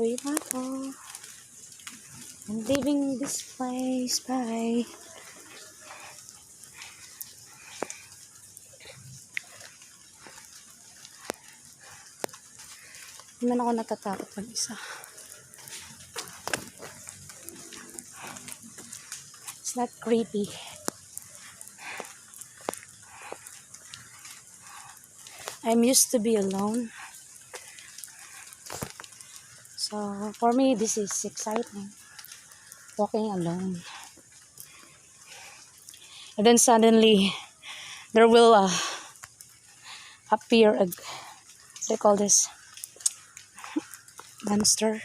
Uwi na ako. I'm leaving this place. Bye. Hindi man ako natatakot mag-isa. It's not creepy. I'm used to be alone. So, for me, this is exciting. Walking alone. And then suddenly, there will appear a, what do you call this? Monster.